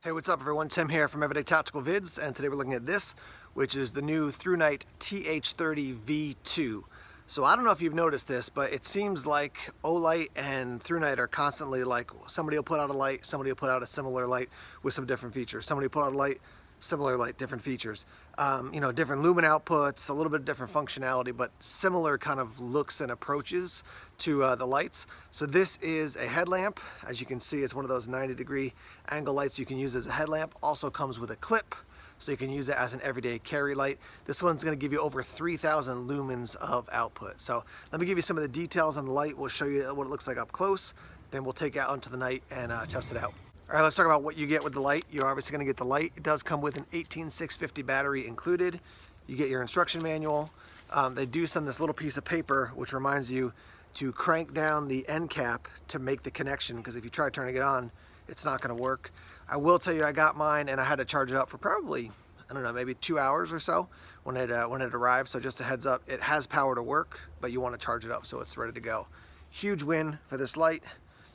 Hey, what's up everyone? Tim here from Everyday Tactical Vids, and today we're looking at this, which is the new Thrunite TH30 V2. So I don't know if you've noticed this, but it seems like Olight and Thrunite are constantly like, somebody will put out a light, somebody will put out a similar light with some different features. Somebody will put out a light, similar light, different features. Different lumen outputs, a little bit different functionality, but similar kind of looks and approaches to the lights. So this is a headlamp. As you can see, it's one of those 90-degree angle lights you can use as a headlamp. Also comes with a clip, so you can use it as an everyday carry light. This one's going to give you over 3,000 lumens of output. So let me give you some of the details on the light. We'll show you what it looks like up close. Then we'll take it out into the night and test it out. All right, let's talk about what you get with the light. You're obviously going to get the light. It does come with an 18650 battery included. You get your instruction manual. They do send this little piece of paper which reminds you to crank down the end cap to make the connection, because if you try turning it on, it's not going to work. I will tell you, I got mine and I had to charge it up for probably, I don't know, maybe 2 hours or so when it arrived. So just a heads up, it has power to work, but you want to charge it up so it's ready to go. Huge win for this light.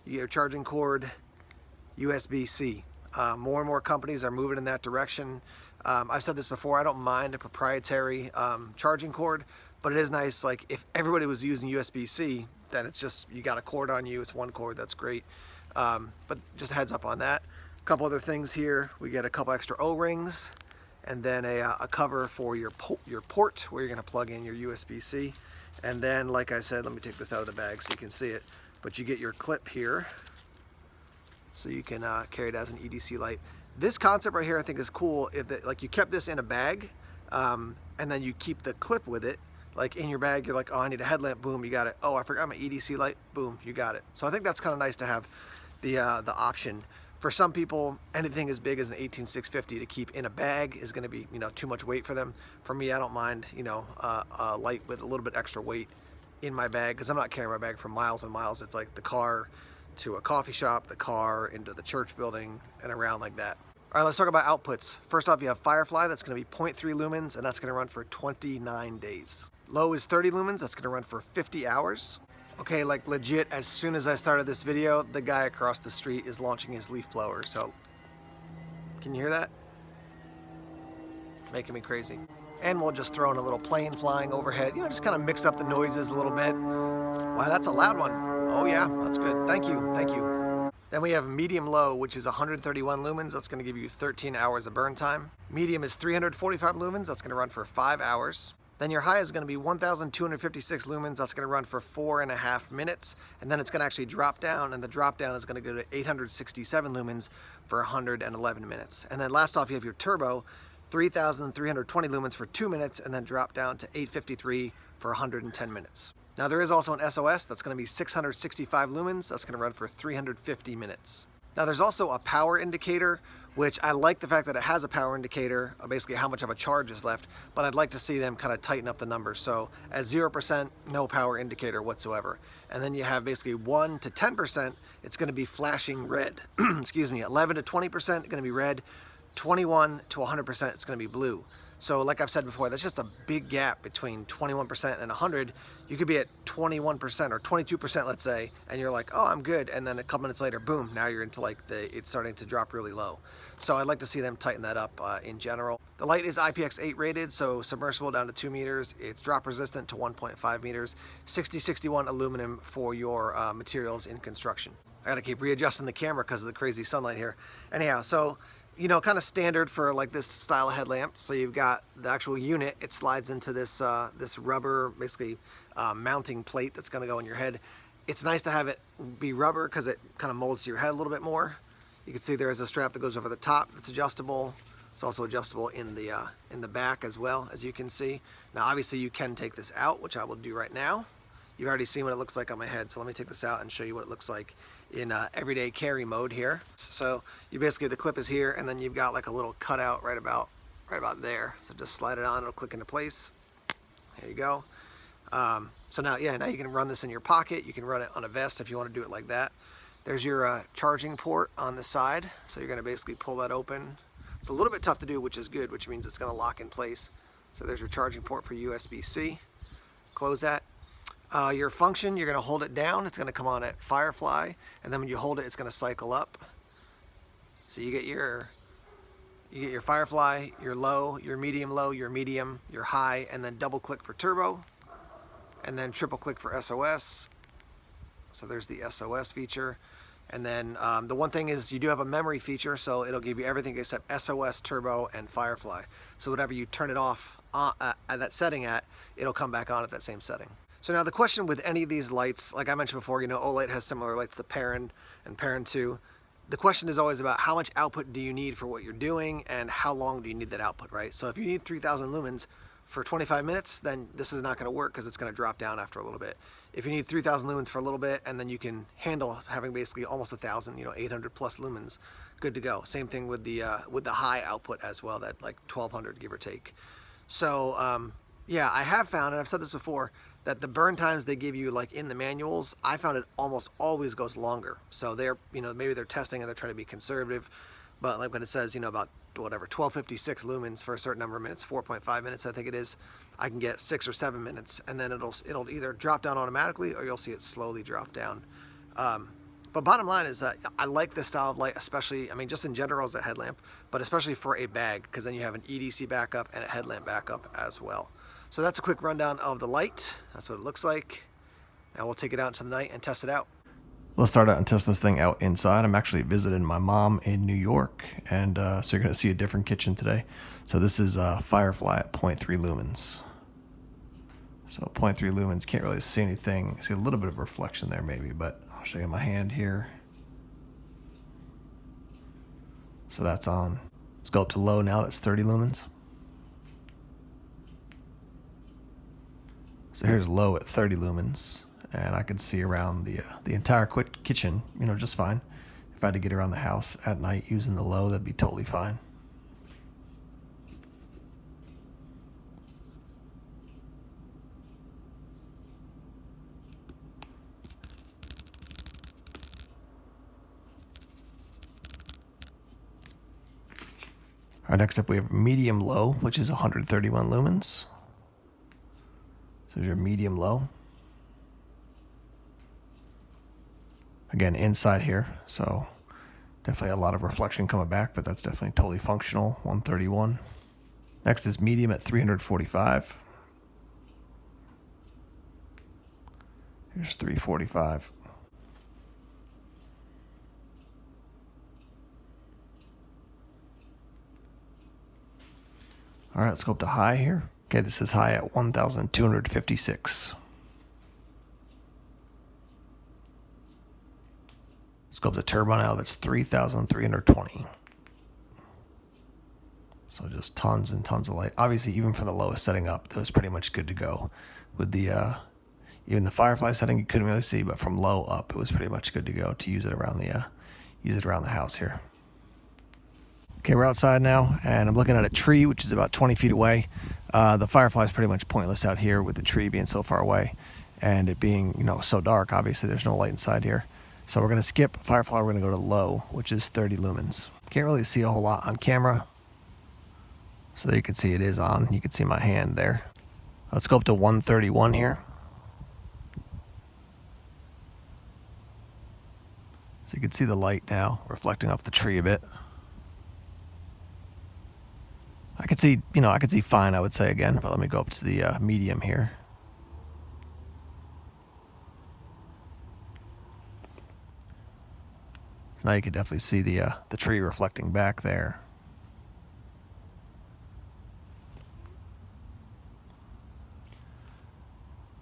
You get your charging cord, USB-C. More and more companies are moving in that direction. I've said this before, I don't mind a proprietary charging cord, but it is nice, like if everybody was using USB-C, then it's just, you got a cord on you, it's one cord, that's great. But just a heads up on that. A couple other things here, we get a couple extra O-rings, and then a cover for your port where you're gonna plug in your USB-C. And then, like I said, let me take this out of the bag so you can see it, but you get your clip here, so you can carry it as an EDC light. This concept right here I think is cool. Like you kept this in a bag, and then you keep the clip with it, like in your bag. You're like, oh, I need a headlamp, boom, you got it. Oh, I forgot my EDC light, boom, you got it. So I think that's kind of nice to have the option. For some people, anything as big as an 18650 to keep in a bag is going to be, too much weight for them. For me, I don't mind, a light with a little bit extra weight in my bag, because I'm not carrying my bag for miles and miles. It's like the car to a coffee shop, the car into the church building, and around like that. All right, let's talk about outputs. First off, you have Firefly, that's going to be 0.3 lumens, and that's going to run for 29 days. Low is 30 lumens, that's going to run for 50 hours. Okay, like legit, as soon as I started this video, the guy across the street is launching his leaf blower, so can you hear that? Making me crazy. And we'll just throw in a little plane flying overhead, just kind of mix up the noises a little bit. Wow, that's a loud one. Oh yeah, that's good. Thank you, thank you. Then we have medium low, which is 131 lumens. That's going to give you 13 hours of burn time. Medium is 345 lumens. That's going to run for 5 hours. Then your high is going to be 1,256 lumens. That's going to run for 4.5 minutes. And then it's going to actually drop down, and the drop down is going to go to 867 lumens for 111 minutes. And then last off, you have your turbo, 3,320 lumens for 2 minutes, and then drop down to 853 for 110 minutes. Now there is also an SOS that's going to be 665 lumens. That's going to run for 350 minutes. Now there's also a power indicator, which I like the fact that it has a power indicator, basically how much of a charge is left, but I'd like to see them kind of tighten up the numbers. So at 0%, no power indicator whatsoever. And then you have basically 1 to 10%, it's going to be flashing red. Excuse me, 11 to 20% going to be red, 21 to 100% it's going to be blue. So like I've said before, that's just a big gap between 21% and 100. You could be at 21% or 22%, let's say, and you're like, oh, I'm good. And then a couple minutes later, boom, now you're into like it's starting to drop really low. So I'd like to see them tighten that up in general. The light is IPX8 rated, so submersible down to 2 meters. It's drop resistant to 1.5 meters. 6061 aluminum for your materials in construction. I gotta keep readjusting the camera because of the crazy sunlight here. Anyhow, so kind of standard for like this style of headlamp. So you've got the actual unit. It slides into this this rubber, basically mounting plate that's going to go in your head. It's nice to have it be rubber because it kind of molds to your head a little bit more. You can see there is a strap that goes over the top that's adjustable. It's also adjustable in the back as well, as you can see. Now obviously you can take this out, which I will do right now. You've already seen what it looks like on my head, so let me take this out and show you what it looks like in everyday carry mode here. So you basically, the clip is here, and then you've got like a little cutout right about there. So just slide it on, it'll click into place. There you go. So now you can run this in your pocket. You can run it on a vest if you want to do it like that. There's your charging port on the side. So you're going to basically pull that open. It's a little bit tough to do, which is good, which means it's going to lock in place. So there's your charging port for USB-C. Close that. Your function, you're going to hold it down. It's going to come on at Firefly, and then when you hold it, it's going to cycle up. So you get your Firefly, your low, your medium, your high, and then double click for turbo, and then triple click for SOS. So there's the SOS feature. And then the one thing is you do have a memory feature, so it'll give you everything except SOS, turbo, and Firefly. So whatever you turn it off at that setting at, it'll come back on at that same setting. So now the question with any of these lights, like I mentioned before, Olight has similar lights to Perrin and Perrin 2. The question is always about how much output do you need for what you're doing and how long do you need that output, right? So if you need 3,000 lumens for 25 minutes, then this is not going to work because it's going to drop down after a little bit. If you need 3,000 lumens for a little bit and then you can handle having basically almost 1,000, 800 plus lumens, good to go. Same thing with the high output as well, that like 1,200 give or take. So yeah, I have found, and I've said this before, that the burn times they give you like in the manuals, I found it almost always goes longer. So they're, maybe they're testing and they're trying to be conservative, but like when it says, about whatever, 1256 lumens for a certain number of minutes, 4.5 minutes, I think it is, I can get 6 or 7 minutes, and then it'll either drop down automatically or you'll see it slowly drop down. But bottom line is that I like this style of light, especially, just in general as a headlamp, but especially for a bag, because then you have an EDC backup and a headlamp backup as well. So that's a quick rundown of the light. That's what it looks like. Now we'll take it out into the night and test it out. Let's start out and test this thing out inside. I'm actually visiting my mom in New York, and so you're going to see a different kitchen today. So this is Firefly at 0.3 lumens. So 0.3 lumens, can't really see anything. See a little bit of reflection there maybe, but I'll show you my hand here. So that's on. Let's go up to low now, that's 30 lumens. So here's low at 30 lumens, and I can see around the entire kitchen, just fine. If I had to get around the house at night using the low, that'd be totally fine. All right, next up we have medium low, which is 131 lumens. So there's your medium low. Again, inside here, so definitely a lot of reflection coming back, but that's definitely totally functional, 131. Next is medium at 345. Here's 345. All right, let's go up to high here. Okay, this is high at 1,256. Let's go up to turbo now, that's 3,320. So just tons and tons of light. Obviously, even for the lowest setting up, that was pretty much good to go. With the even the Firefly setting, you couldn't really see, but from low up, it was pretty much good to go to use it around the house here. Okay, we're outside now, and I'm looking at a tree, which is about 20 feet away. The Firefly is pretty much pointless out here with the tree being so far away, and it being, so dark. Obviously, there's no light inside here. So we're going to skip Firefly. We're going to go to low, which is 30 lumens. Can't really see a whole lot on camera. So you can see it is on. You can see my hand there. Let's go up to 131 here. So you can see the light now reflecting off the tree a bit. I could see fine, I would say again, but let me go up to the medium here. So now you can definitely see the tree reflecting back there.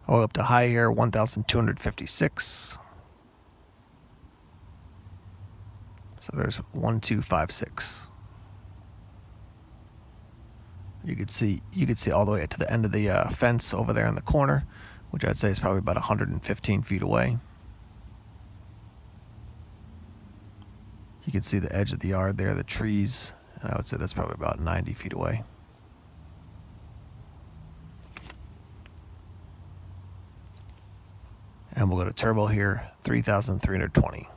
I'll go up to high here, 1,256. So there's 1,256. You could see all the way to the end of the fence over there in the corner, which I'd say is probably about 115 feet away. You can see the edge of the yard there, the trees, and I would say that's probably about 90 feet away. And we'll go to turbo here, 3,320.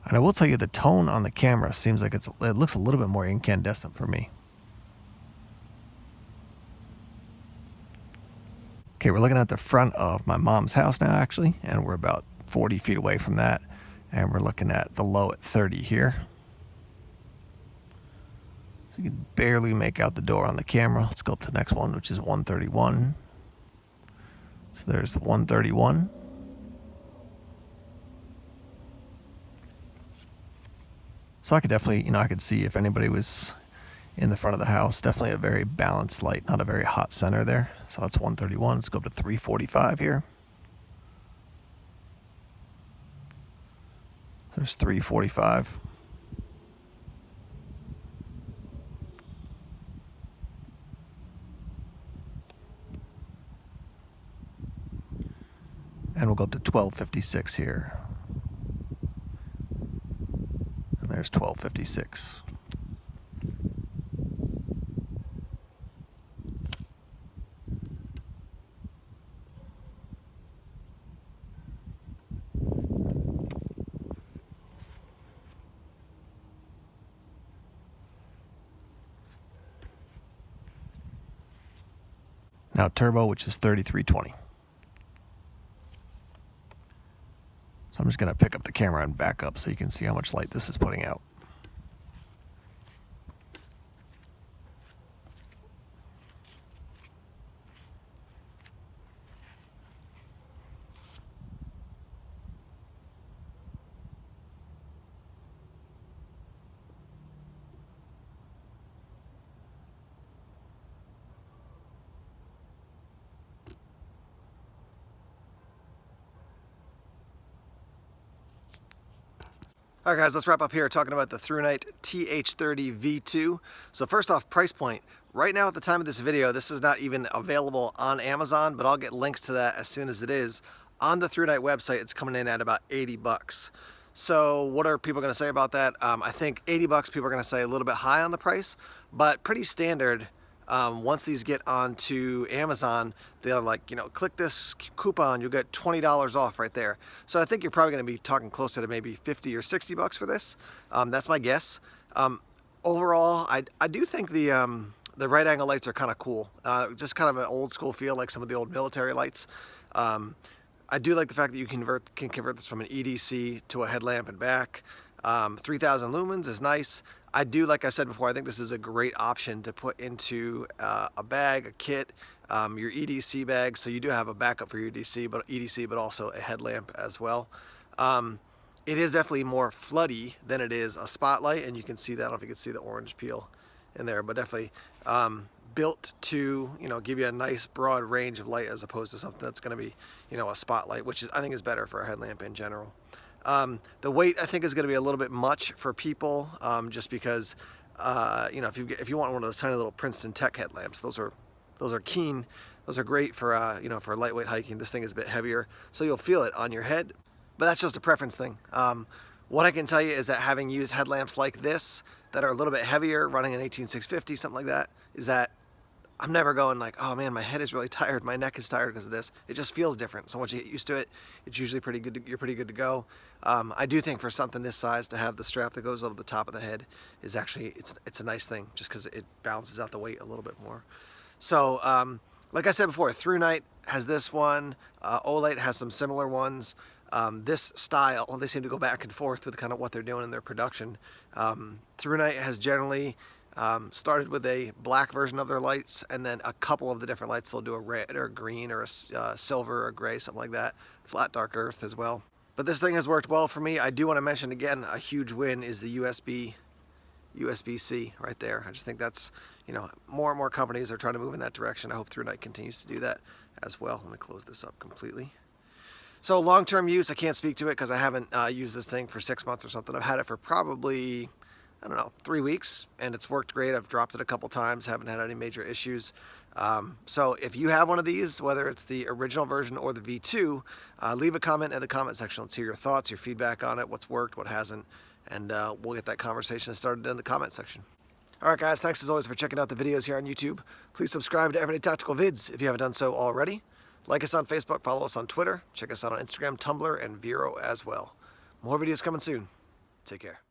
And I will tell you, the tone on the camera seems like it looks a little bit more incandescent for me. Okay, we're looking at the front of my mom's house now, actually, and we're about 40 feet away from that. And we're looking at the low at 30 here. So you can barely make out the door on the camera. Let's go up to the next one, which is 131. So there's 131. So I could definitely, I could see if anybody was in the front of the house. Definitely a very balanced light, not a very hot center there. So that's 131. Let's go up to 345 here. There's 345. And we'll go up to 1256 here. And there's 1256. Now turbo, which is 3320. So I'm just going to pick up the camera and back up so you can see how much light this is putting out. Alright guys, let's wrap up here talking about the Thrunite TH30 V2. So first off, price point. Right now at the time of this video, this is not even available on Amazon, but I'll get links to that as soon as it is. On the Thrunite website, it's coming in at about 80 bucks. So what are people going to say about that? I think 80 bucks, people are going to say a little bit high on the price, but pretty standard. Once these get onto Amazon, they're like, click this coupon, you'll get $20 off right there. So I think you're probably going to be talking closer to maybe 50 or 60 bucks for this. That's my guess. Overall, I do think the right angle lights are kind of cool. Just kind of an old school feel, like some of the old military lights. I do like the fact that you can convert this from an EDC to a headlamp and back. 3000 lumens is nice. I do, like I said before, I think this is a great option to put into a bag, a kit, your EDC bag, so you do have a backup for your EDC, but also a headlamp as well. It is definitely more floody than it is a spotlight, and you can see that. I don't know if you can see the orange peel in there, but definitely built to give you a nice broad range of light as opposed to something that's going to be a spotlight, which I think is better for a headlamp in general. The weight I think is going to be a little bit much for people, just because if you want one of those tiny little Princeton Tech headlamps, those are keen. Those are great for for lightweight hiking. This thing is a bit heavier, so you'll feel it on your head, but that's just a preference thing. What I can tell you is that having used headlamps like this that are a little bit heavier, running an 18650, something like that, is that I'm never going like, oh man, my head is really tired, my neck is tired because of this. It just feels different. So once you get used to it, it's usually pretty good. You're pretty good to go. I do think for something this size, to have the strap that goes over the top of the head is actually it's a nice thing, just because it balances out the weight a little bit more. So like I said before, Thrunite has this one. Olight has some similar ones. This style, they seem to go back and forth with kind of what they're doing in their production. Thrunite has generally started with a black version of their lights, and then a couple of the different lights they'll do a red or a green or a silver or a gray, something like that. Flat dark earth as well. But this thing has worked well for me. I do want to mention again, a huge win is the USB-C right there. I just think that's, more and more companies are trying to move in that direction. I hope Thrunite continues to do that as well. Let me close this up completely. So long-term use, I can't speak to it because I haven't used this thing for 6 months or something. I've had it for probably, 3 weeks, and it's worked great. I've dropped it a couple times, haven't had any major issues. So if you have one of these, whether it's the original version or the V2, leave a comment in the comment section. Let's hear your thoughts, your feedback on it, what's worked, what hasn't, and we'll get that conversation started in the comment section. Alright guys, thanks as always for checking out the videos here on YouTube. Please subscribe to Everyday Tactical Vids if you haven't done so already. Like us on Facebook, follow us on Twitter, check us out on Instagram, Tumblr, and Vero as well. More videos coming soon. Take care.